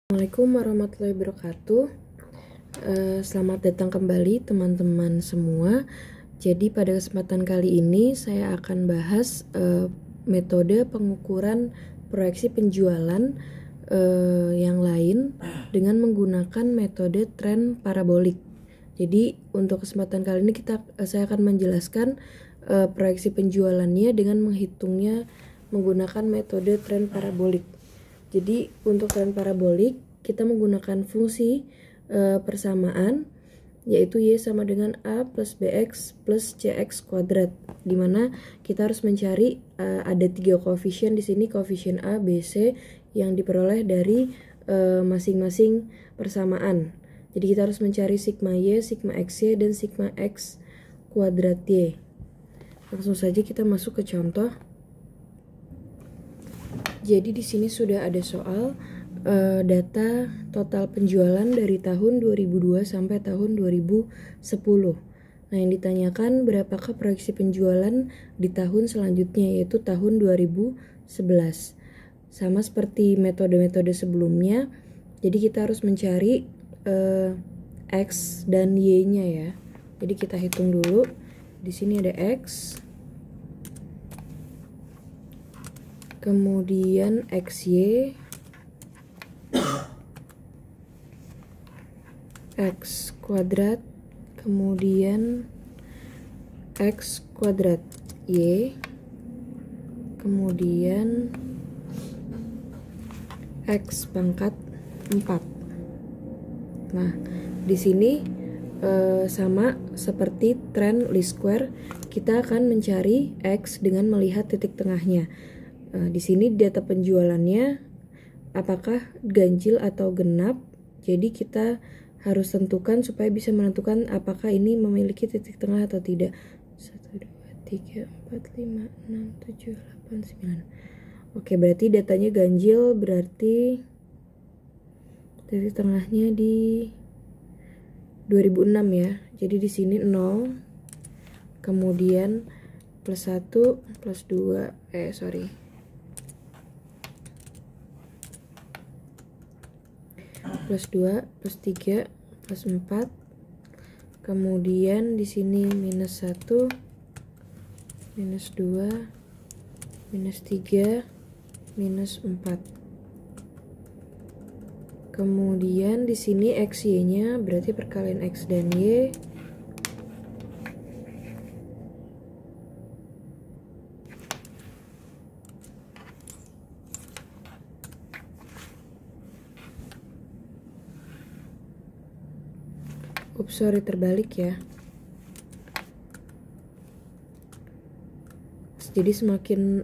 Assalamualaikum warahmatullahi wabarakatuh. Selamat datang kembali teman-teman semua. Jadi pada kesempatan kali ini saya akan bahas metode pengukuran proyeksi penjualan yang lain dengan menggunakan metode tren parabolik. Jadi untuk kesempatan kali ini saya akan menjelaskan proyeksi penjualannya dengan menghitungnya menggunakan metode tren parabolik. Jadi untuk tren parabolik kita menggunakan fungsi persamaan, yaitu Y sama dengan A plus BX plus CX kuadrat, dimana kita harus mencari ada 3 koefisien di sini, koefisien A, B, C yang diperoleh dari masing-masing persamaan. Jadi kita harus mencari sigma Y, sigma XY, dan sigma X kuadrat Y. Langsung saja kita masuk ke contoh. Jadi di sini sudah ada soal data total penjualan dari tahun 2002 sampai tahun 2010. Nah, yang ditanyakan berapakah proyeksi penjualan di tahun selanjutnya, yaitu tahun 2011. Sama seperti metode-metode sebelumnya, jadi kita harus mencari X dan Y-nya ya. Jadi kita hitung dulu. Di sini ada X, kemudian XY, X kuadrat, kemudian X kuadrat Y, kemudian X pangkat 4. Nah, di sini sama seperti tren least square, kita akan mencari X dengan melihat titik tengahnya. Di sini data penjualannya apakah ganjil atau genap. Jadi kita harus tentukan supaya bisa menentukan apakah ini memiliki titik tengah atau tidak. 1, 2, 3, 4, 5, 6, 7, 8, 9. Oke, berarti datanya ganjil, berarti titik tengahnya di 2006 ya. Jadi di sini 0, kemudian plus 1, plus 2, plus 2, plus 3, plus 4. Kemudian di sini minus 1, minus 2, minus 3, minus 4. Kemudian di sini XY-nya berarti perkalian X dan Y. Sorry, terbalik ya. Jadi semakin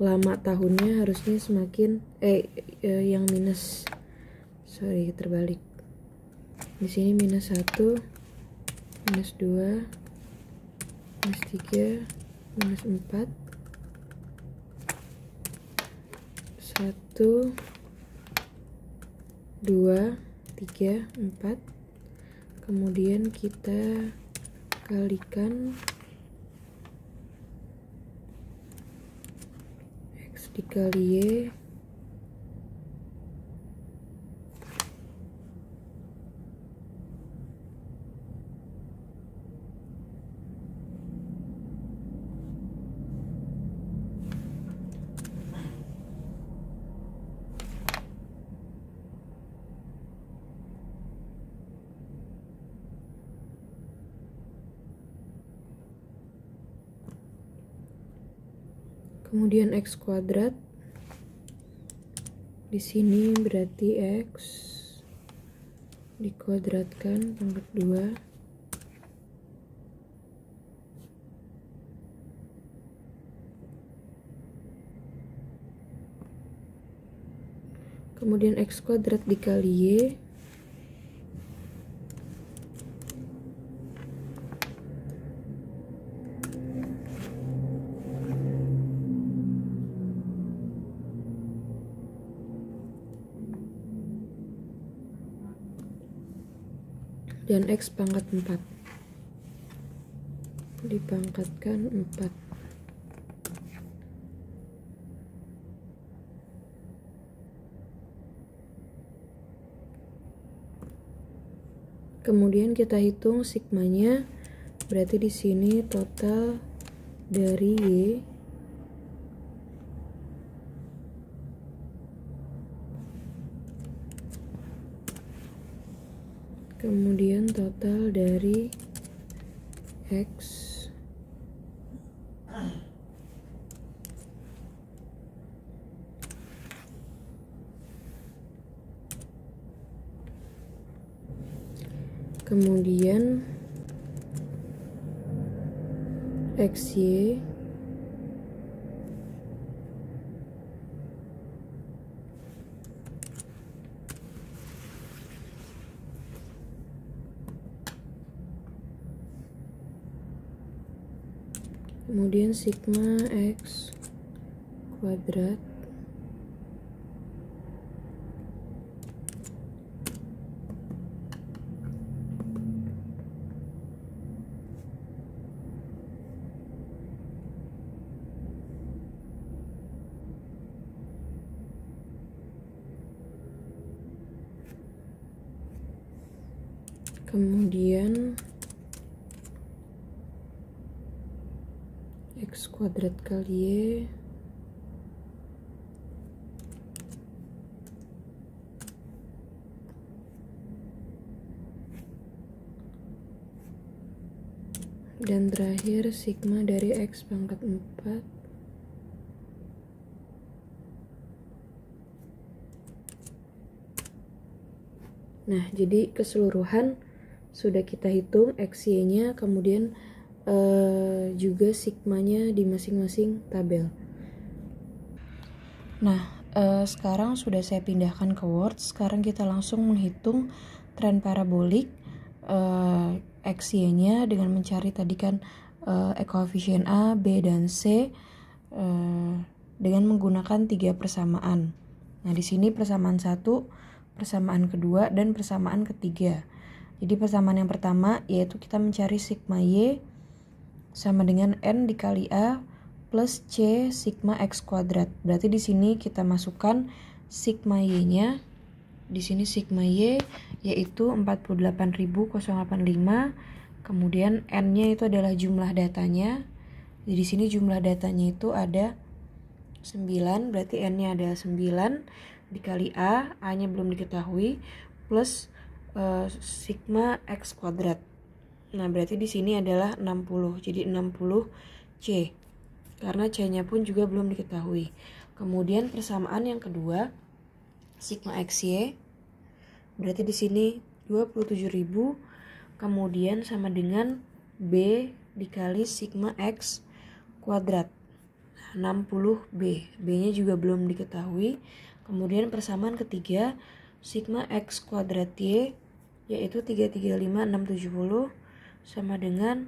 lama tahunnya harusnya semakin yang minus, sorry terbalik. Di sini minus 1, minus 2, minus 3, minus 4, 1, 2, 3, 4. Kemudian kita kalikan X dikali Y, kemudian X kuadrat. Di sini berarti X dikuadratkan pangkat 2, kemudian X kuadrat dikali Y, dan X pangkat 4 dipangkatkan 4. Kemudian kita hitung sigmanya, berarti di sini total dari Y kemudian total dari X kemudian XY kemudian sigma X kuadrat kemudian X kuadrat kali Y dan terakhir sigma dari X pangkat 4 Nah, jadi keseluruhan sudah kita hitung XY-nya, kemudian juga sigmanya di masing-masing tabel. Nah, sekarang sudah saya pindahkan ke Word. Sekarang kita langsung menghitung tren parabolik XY-nya dengan mencari tadi kan koefisien A, B, dan C dengan menggunakan 3 persamaan. Nah, di sini persamaan 1, persamaan kedua, dan persamaan ketiga. Jadi persamaan yang pertama yaitu kita mencari sigma Y sama dengan N dikali A plus C sigma X kuadrat. Berarti di sini kita masukkan sigma Y-nya. Di sini sigma Y yaitu 48.085. Kemudian N-nya itu adalah jumlah datanya. Jadi di sini jumlah datanya itu ada 9, berarti N-nya ada 9 dikali A-nya belum diketahui, plus sigma X kuadrat. Nah, berarti di sini adalah 60, jadi 60 C. Karena C-nya pun juga belum diketahui. Kemudian persamaan yang kedua, sigma XY, berarti di sini 27.000, kemudian sama dengan B dikali sigma X kuadrat. 60B, B-nya juga belum diketahui. Kemudian persamaan ketiga, sigma X kuadrat Y, yaitu 335,670 sama dengan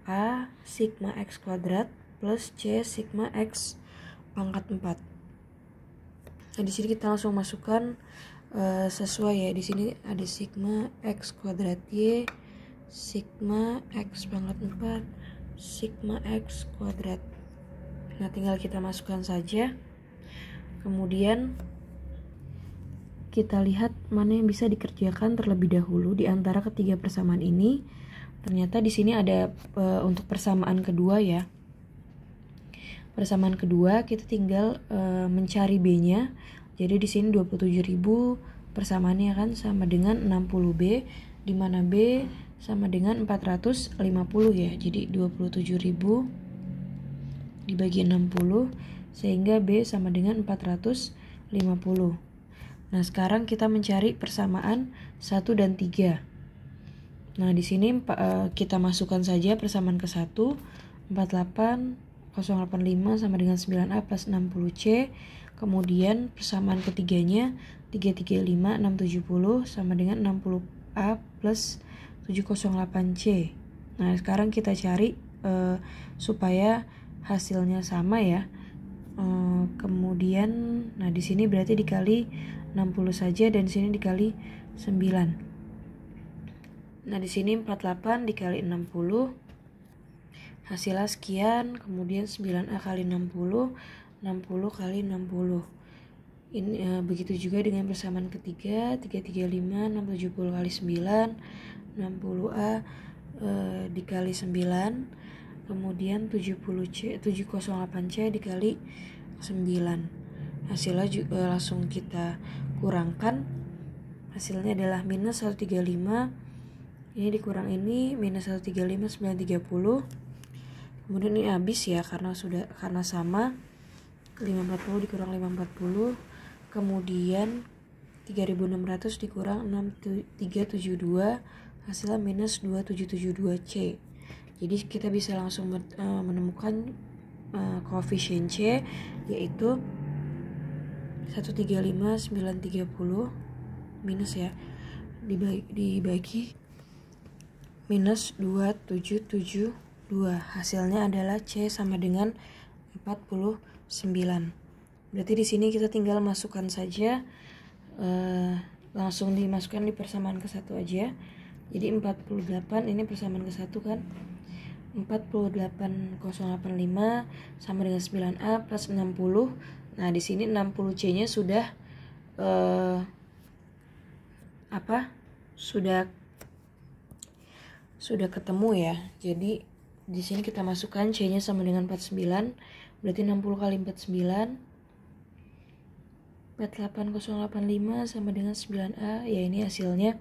A sigma X kuadrat plus C sigma X pangkat 4. Nah, di sini kita langsung masukkan sesuai ya. Di sini ada sigma X kuadrat Y, sigma X pangkat 4, sigma X kuadrat. Nah, tinggal kita masukkan saja. Kemudian kita lihat mana yang bisa dikerjakan terlebih dahulu di antara ketiga persamaan ini. Ternyata di sini ada untuk persamaan kedua ya. Persamaan kedua kita tinggal mencari B-nya. Jadi di sini 27.000 persamaannya kan sama dengan 60B, di mana B sama dengan 450 ya. Jadi 27.000 dibagi 60 sehingga B sama dengan 450. Nah, sekarang kita mencari persamaan 1 dan 3. Nah, di sini kita masukkan saja persamaan ke 1, 48085 sama dengan 9A plus 60C. Kemudian persamaan ketiganya 335670 sama dengan 60A plus 708C. Nah, sekarang kita cari supaya hasilnya sama ya. Kemudian nah di sini berarti dikali 60 saja dan di sini dikali 9. Nah, di sini 48 dikali 60 hasilnya sekian, kemudian 9A kali 60, 60 kali 60. Ini begitu juga dengan persamaan ketiga, 335 670 kali 9, 60A dikali 9, kemudian 708C dikali 9. Hasilnya langsung kita kurangkan. Hasilnya adalah minus 135. Ini dikurang ini minus 135 930. Kemudian ini habis ya karena sama. 540 dikurang 540. Kemudian 3600 dikurang 6372, hasilnya minus 2772C. Jadi kita bisa langsung menemukan koefisien C, yaitu 135 930 minus ya dibagi minus 2772. Hasilnya adalah C sama dengan 49. Berarti di sini kita tinggal masukkan saja, langsung dimasukkan di persamaan ke-1 aja. Jadi 48 ini persamaan ke-1 kan. 48085 sama dengan 9A plus 60. Nah, di sini 60C-nya sudah sudah ketemu ya. Jadi di sini kita masukkan C-nya sama dengan 49. Berarti 60 kali 49 48085 sama dengan 9A. Ya, ini hasilnya.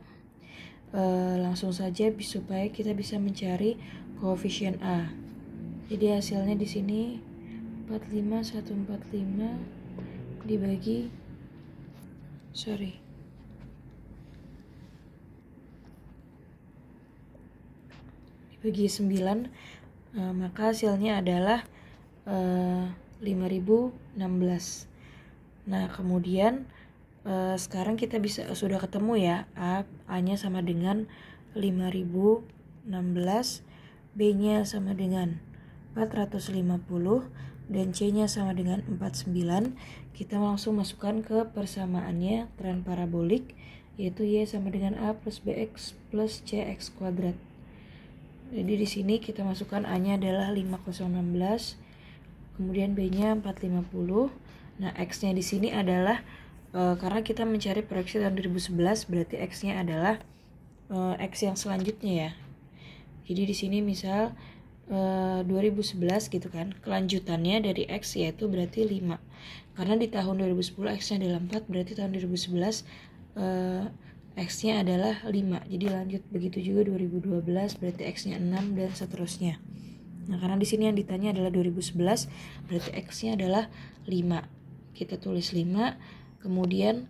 Langsung saja supaya kita bisa mencari koefisien A. Jadi hasilnya di sini 45145 dibagi 9, maka hasilnya adalah 5016. Nah, kemudian sekarang kita sudah ketemu ya, A-nya sama dengan 5016, B-nya sama dengan 450, dan C-nya sama dengan 49. Kita langsung masukkan ke persamaannya tren parabolik, yaitu Y sama dengan A plus BX plus CX kuadrat. Jadi di sini kita masukkan A-nya adalah 5016, kemudian B-nya 450. Nah, X-nya di sini adalah karena kita mencari proyeksi tahun 2011, berarti X-nya adalah X yang selanjutnya ya. Jadi di sini misal 2011 gitu kan. Kelanjutannya dari X yaitu berarti 5. Karena di tahun 2010 X-nya adalah 4, berarti tahun 2011 X-nya adalah 5. Jadi lanjut, begitu juga 2012 berarti X-nya 6 dan seterusnya. Nah, karena di sini yang ditanya adalah 2011, berarti X-nya adalah 5. Kita tulis 5, kemudian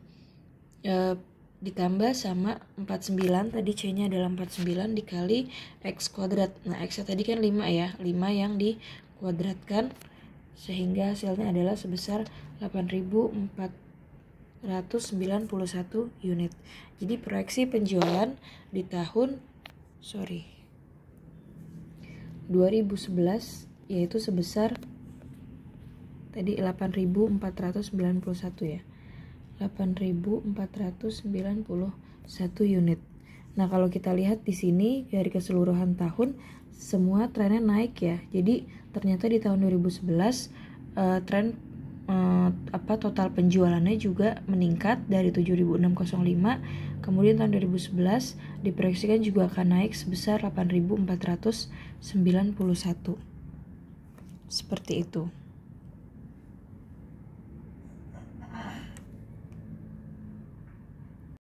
ditambah sama 49, tadi C-nya adalah 49 dikali X kuadrat. Nah, X-nya tadi kan 5 ya, 5 yang dikuadratkan, sehingga hasilnya adalah sebesar 8.491 unit. Jadi proyeksi penjualan di tahun 2011 yaitu sebesar tadi 8.491 ya. 8.491 unit. Nah, kalau kita lihat di sini dari keseluruhan tahun semua trennya naik ya. Jadi ternyata di tahun 2011 tren total penjualannya juga meningkat dari 7.605. Kemudian tahun 2011 diproyeksikan juga akan naik sebesar 8.491. Seperti itu.